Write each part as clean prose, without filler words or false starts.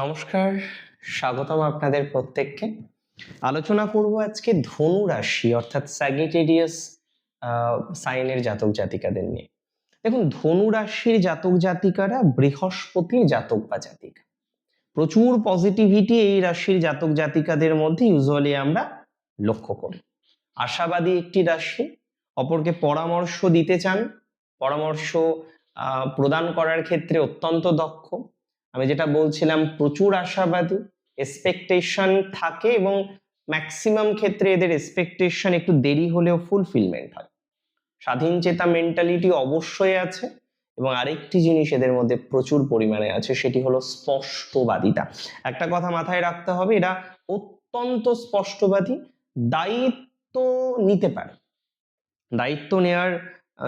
নমস্কার, স্বাগতম আপনাদের প্রত্যেককে। আলোচনা করব আজকে ধনু রাশি অর্থাৎ স্যাজিটেরিয়াস সাইনের জাতক জাতিকাদের নিয়ে। দেখুন, ধনু রাশির জাতক জাতিকারা বৃহস্পতির জাতক বা জাতিকা। প্রচুর পজিটিভিটি এই রাশির জাতক জাতিকাদের মধ্যে ইউজুয়ালি আমরা লক্ষ্য করি। আশাবাদী একটি রাশি, অপরকে পরামর্শ দিতে চান, পরামর্শ প্রদান করার ক্ষেত্রে অত্যন্ত দক্ষ। আমি যেটা বলছিলাম, প্রচুর আশাবাদী, এক্সপেকটেশন থাকে এবং ম্যাক্সিমাম ক্ষেত্রে এদের এক্সপেকটেশন একটু দেরি হলেও ফুলফিলমেন্ট হয়। স্বাধীন চেতা মেন্টালিটি অবশ্যই আছে এবং আরেকটি জিনিস এদের মধ্যে প্রচুর পরিমাণে আছে, সেটি হলো স্পষ্টবাদিতা। একটা কথা মাথায় রাখতে হবে, এরা অত্যন্ত স্পষ্টবাদী, দায়িত্ব নিতে পারে। দায়িত্ব নেওয়ার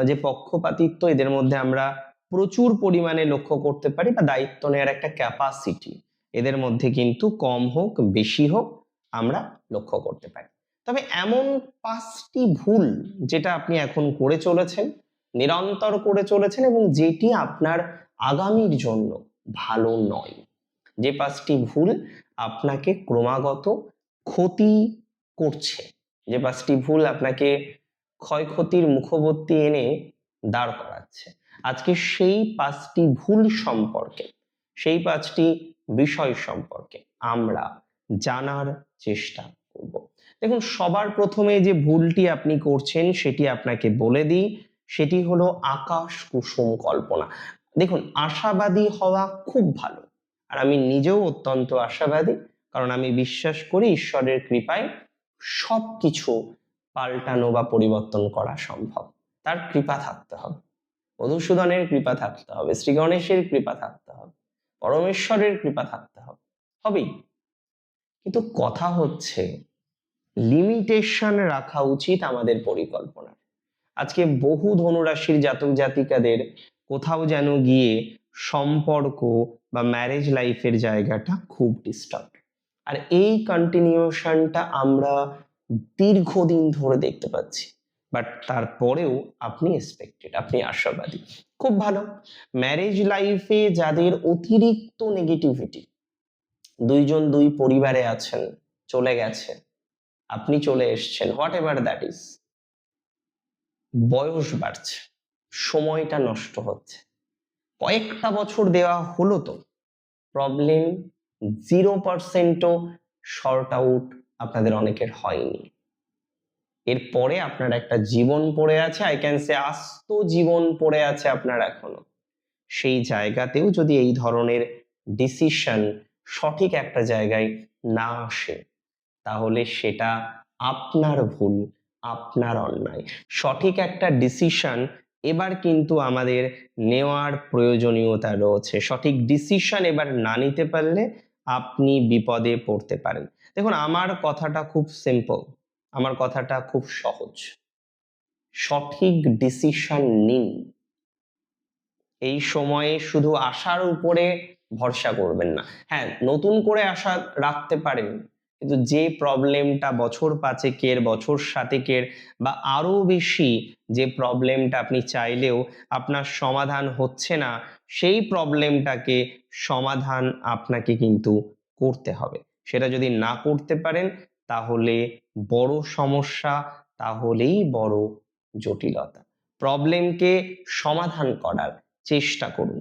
যে পক্ষপাতিত্ব এদের মধ্যে আমরা প্রচুর পরিমাণে লক্ষ্য করতে পারি, বা দায়িত্ব নেওয়ার একটা ক্যাপাসিটি এদের মধ্যে কিন্তু কম হোক বেশি হোক আমরা লক্ষ্য করতে পারি। তবে এমন 5টি ভুল যেটা আপনি এখন করে চলেছেন, নিরন্তর করে চলেছেন এবং যেটি আপনার আগামীর জন্য ভালো নয়, যে 5টি ভুল আপনাকে ক্রমাগত ক্ষতি করছে, যে 5টি ভুল আপনাকে ক্ষয়ক্ষতির মুখবর্তী এনে দাঁড় করাচ্ছে, আজকে সেই 5টি ভুল সম্পর্কে, সেই 5টি বিষয় সম্পর্কে আমরা জানার চেষ্টা করব। দেখুন, সবার প্রথমে যে ভুলটি আপনি করছেন সেটি আপনাকে বলে দিই, সেটি হলো আকাশ কুসুম কল্পনা। দেখুন, আশাবাদী হওয়া খুব ভালো, আর আমি নিজেও অত্যন্ত আশাবাদী, কারণ আমি বিশ্বাস করি ঈশ্বরের কৃপায় সবকিছু পাল্টানো বা পরিবর্তন করা সম্ভব। তার কৃপা থাকতে হবে, মধুসূদনের কৃপা থাকতে হবে, শ্রী গণেশের কৃপা থাকতে হবে, পরমেশ্বরের কৃপা থাকতে হবে, হবেই। কিন্তু কথা হচ্ছে, লিমিটেশন রাখা উচিত আমাদের পরিকল্পনার। আজকে বহু ধনুরাশির জাতক জাতিকাদের কোথাও যেন গিয়ে সম্পর্ক বা ম্যারেজ লাইফের জায়গাটা খুব ডিস্টার্ব, আর এই কন্টিনিউশনটা আমরা দীর্ঘদিন ধরে দেখতে পাচ্ছি। বাট তারপরেও আপনি এক্সপেক্টেড, আপনি আশাবাদী, খুব ভালো। ম্যারেজ লাইফে যাদের অতিরিক্ত নেগেটিভিটি, দুইজন দুই পরিবারে আছেন, চলে গেছে, আপনি চলে এসছেন, হোয়াট এভার দ্যাট ইজ, বয়স বাড়ছে, সময়টা নষ্ট হচ্ছে, কয়েকটা বছর দেওয়া হলো তো প্রবলেম 0%ও শর্ট আউট আপনাদের অনেকের হয়নি। এরপরে আপনার একটা জীবন পড়ে আছে, আই ক্যান সে আস্ত জীবন পড়ে আছে আপনার এখনো। সেই জায়গাতেও যদি এই ধরনের ডিসিশন সঠিক একটা জায়গায় না আসে, তাহলে সেটা আপনার ভুল, আপনার অন্যায়। সঠিক একটা ডিসিশন এবার কিন্তু আমাদের নেওয়ার প্রয়োজনীয়তা রয়েছে। সঠিক ডিসিশন এবার না নিতে পারলে আপনি বিপদে পড়তে পারেন। দেখুন, আমার কথাটা খুব সিম্পল, আমার কথাটা খুব সহজ। সঠিক ডিসিশন নিন। এই সময়ে শুধু আশার উপরে ভরসা করবেন না। হ্যাঁ, নতুন করে আশা রাখতে পারেন, কিন্তু যে প্রবলেমটা বছর 5-এর, বছর 7-এর বা আরো বেশি, যে প্রবলেমটা আপনি চাইলেও আপনার সমাধান হচ্ছে না, সেই প্রবলেমটাকে সমাধান আপনাকে কিন্তু করতে হবে। সেটা যদি না করতে পারেন তাহলে বড় সমস্যা, তাহলেই বড় জটিলতা। প্রবলেমকে সমাধান করার চেষ্টা করুন,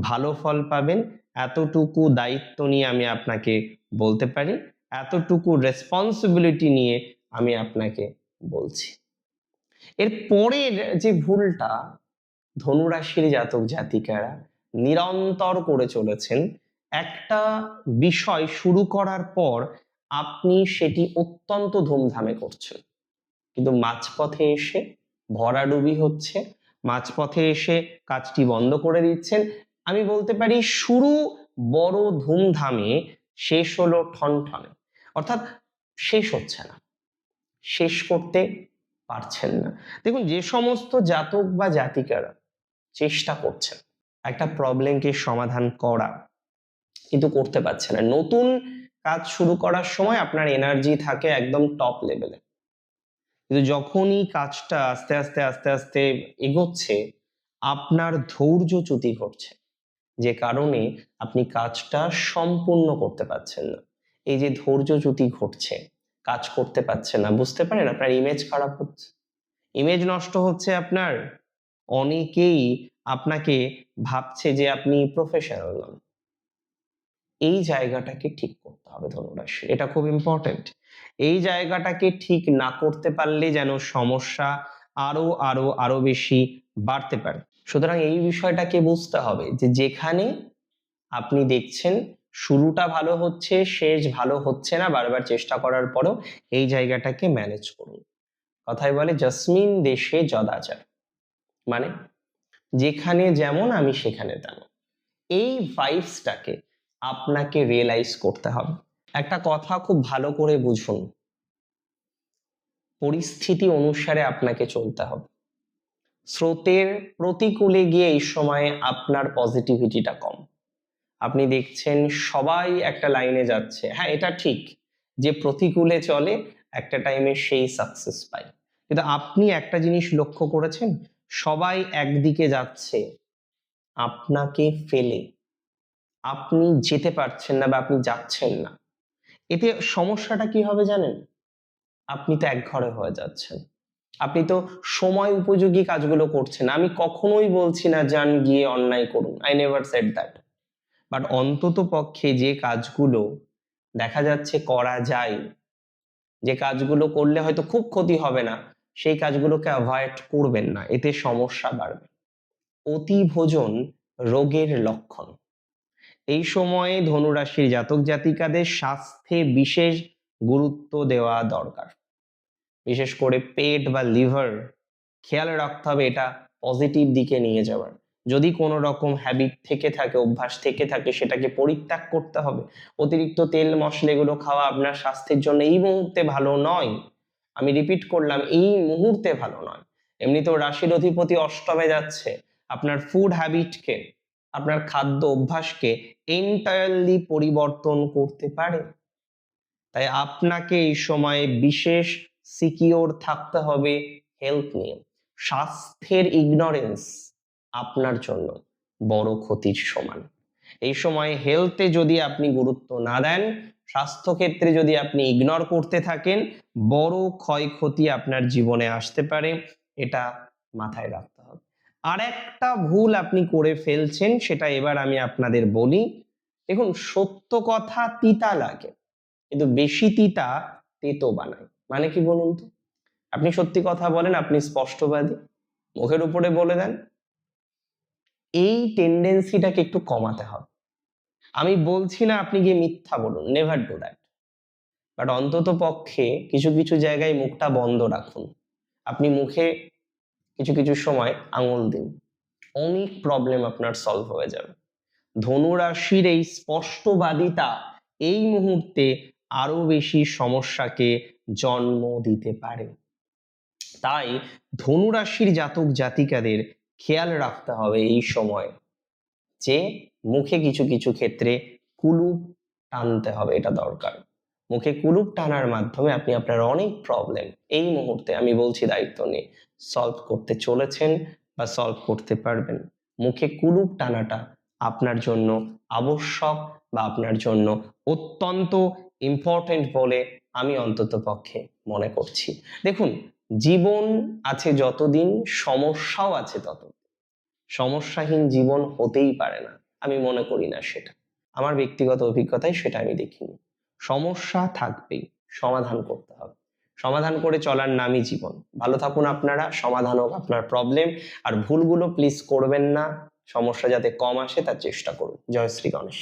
ভালো ফল পাবেন। এতটুকু দায়িত্ব নিয়ে আমি আপনাকে বলতে পারি, এতটুকু রেসপন্সিবিলিটি নিয়ে আমি আপনাকে বলছি। এর পরের যে ভুলটা ধনুরাশির জাতক জাতিকারা নিরন্তর করে চলেছেন, একটা বিষয় শুরু করার পর আপনি সেটি অত্যন্ত ধুমধামে করছেন, কিন্তু মাঝপথে এসে ভরাডুবি হচ্ছে, মাঝপথে এসে কাজটি বন্ধ করে দিচ্ছেন। আমি বলতে পারি, শুরু বড় ধুমধামে, শেষ হলো ঠনঠনে, অর্থাৎ শেষ হচ্ছে না, শেষ করতে পারছেন না। দেখুন, যে সমস্ত জাতক বা জাতিকারা চেষ্টা করছেন একটা প্রবলেমকে সমাধান করা, কিন্তু করতে পারছে না, নতুন কাজ শুরু করার সময় আপনার এনার্জি থাকে একদম টপ লেভেলে, কিন্তু যখনই কাজটা আস্তে আস্তে আস্তে আস্তে এগোচ্ছে, আপনার ধৈর্যচ্যুতি ঘটছে, যে কারণে আপনি কাজটা সম্পূর্ণ করতে পারছেন না। এই যে ধৈর্যচ্যুতি ঘটছে, কাজ করতে পারছেন না, বুঝতে পারেন আপনার ইমেজ খারাপ হচ্ছে, ইমেজ নষ্ট হচ্ছে আপনার। অনেকেই আপনাকে ভাবছে যে আপনি প্রফেশনাল নন। এই জায়গাটাকে ঠিক করতে হবে ধনুরাশি, এটা খুব ইম্পর্টেন্ট। এই জায়গাটাকে ঠিক না করতে পারলে যেন সমস্যা আরো আরো আরো বেশি বাড়তে পারে। সুতরাং এই বিষয়টাকে বুঝতে হবে যে যেখানে আপনি দেখছেন শুরুটা ভালো হচ্ছে, শেষ ভালো হচ্ছে না, বারবার চেষ্টা করার পরও এই জায়গাটাকে ম্যানেজ করুন। কথায় বলে জসমিন দেশে জদাচার, মানে যেখানে যেমন আমি সেখানে তেমন। এই ভাইবসটাকে আপনাকে রিয়েলাইজ করতে হবে। একটা কথা খুব ভালো করে বুঝুন, পরিস্থিতি অনুসারে আপনাকে চলতে হবে। স্রোতের প্রতিকূলে গিয়ে এই সময়ে আপনার পজিটিভিটিটা কম। আপনি দেখছেন সবাই একটা লাইনে যাচ্ছে, হ্যাঁ এটা ঠিক যে প্রতিকূলে চলে একটা টাইমে সেই সাকসেস পায়, কিন্তু আপনি একটা জিনিস লক্ষ্য করেছেন, সবাই একদিকে যাচ্ছে, আপনাকে ফেলে আপনি যেতে পারছেন না বা আপনি যাচ্ছেন না। এতে সমস্যাটা কি হবে জানেন? আপনি তো একঘরে হয়ে যাচ্ছেন, আপনি তো সময় উপযোগী কাজগুলো করছেন না। আমি কখনোই বলছি না যান গিয়ে অন্যায় করুন, I never said that, but অন্তত পক্ষে যে কাজগুলো দেখা যাচ্ছে করা যায়, যে কাজগুলো করলে হয়তো খুব ক্ষতি হবে না, সেই কাজগুলোকে অ্যাভয়েড করবেন না, এতে সমস্যা বাড়বে। অতি ভোজন রোগের লক্ষণ। এই সময়ে ধনুরাশির জাতক জাতিকাদের স্বাস্থ্যে বিশেষ গুরুত্ব দেওয়া দরকার। বিশেষ করে পেট বা লিভার খেয়াল রাখতে হবে, এটা পজিটিভ দিকে নিয়ে যাওয়ার। যদি কোনো রকম হ্যাবিট থেকে থাকে, অভ্যাস থেকে থাকে, সেটাকে পরিত্যাগ করতে হবে। অতিরিক্ত তেল মশলা এগুলো খাওয়া আপনার স্বাস্থ্যের জন্য এই মুহূর্তে ভালো নয়। আমি রিপিট করলাম, এই মুহূর্তে ভালো নয়। এমনিতেও রাশির অধিপতি অষ্টমে যাচ্ছে, আপনার ফুড হ্যাবিটকে, আপনার খাদ্য অভ্যাসকে এন্টায়ারলি পরিবর্তন করতে পারে। তাই আপনাকে এই সময়ে বিশেষ সিকিওর থাকতে হবে হেলথ নিয়ে। স্বাস্থ্যের ইগনোরেন্স আপনার জন্য বড় ক্ষতির সমান। এই সময় হেলথে যদি আপনি গুরুত্ব না দেন, স্বাস্থ্য ক্ষেত্রে যদি আপনি ইগনোর করতে থাকেন, বড় ক্ষয়ক্ষতি আপনার জীবনে আসতে পারে, এটা মাথায় রাখতে হবে। আর একটা ভুল আপনি করে ফেলছেন, সেটা এবার আমি আপনাদের বলি। দেখুন, সত্য কথা তিতা লাগে, কিন্তু বেশি তিতা তেতো বানায়। মানে কি বলুন তো? আপনি সত্যি কথা বলেন, আপনি স্পষ্টবাদী, মুখের উপরে বলে দেন, এই টেন্ডেন্সিটাকে একটু কমাতে হবে। আমি বলছি না আপনি গিয়ে মিথ্যা বলুন, নেভার ডু দ্যাট, বাট অন্তত পক্ষে কিছু কিছু জায়গায় মুখটা বন্ধ রাখুন। আপনি মুখে কিছু কিছু সময় আঙুল দিন, অনেক প্রবলেম আপনার সলভ হয়ে যাবে। ধনুরাশির এই স্পষ্টবাদিতা এই মুহূর্তে আরো বেশি সমস্যাকে জন্ম দিতে পারে। তাই ধনুরাশির জাতক জাতিকাদের খেয়াল রাখতে হবে এই সময় যে মুখে কিছু কিছু ক্ষেত্রে কুলুপ টানতে হবে, এটা দরকার। মুখে কুলুপ টানার মাধ্যমে আপনি আপনার অনেক প্রবলেম এই মুহূর্তে, আমি বলছি দায়িত্ব নিয়ে, সলভ করতে চলেছেন বা সলভ করতে পারবেন। মুখে কুলুপ টানাটা আপনার জন্য আবশ্যক বা আপনার জন্য অত্যন্ত ইম্পর্টেন্ট বলে আমি অন্তত পক্ষে মনে করছি। দেখুন, জীবন আছে যতদিন, সমস্যাও আছে ততদিন। সমস্যাহীন জীবন হতেই পারে না, আমি মনে করি না সেটা। আমার ব্যক্তিগত অভিজ্ঞতায় সেটা আমি দেখিনি। সমস্যা থাকবেই, সমাধান করতে হবে। সমাধান করে চলার নামই জীবন। ভালো থাকুন আপনারা, সমাধান হোক আপনার প্রবলেম। আর ভুলগুলো প্লিজ করবেন না, সমস্যা যাতে কম আসে তার চেষ্টা করুন। জয় শ্রী গণেশ।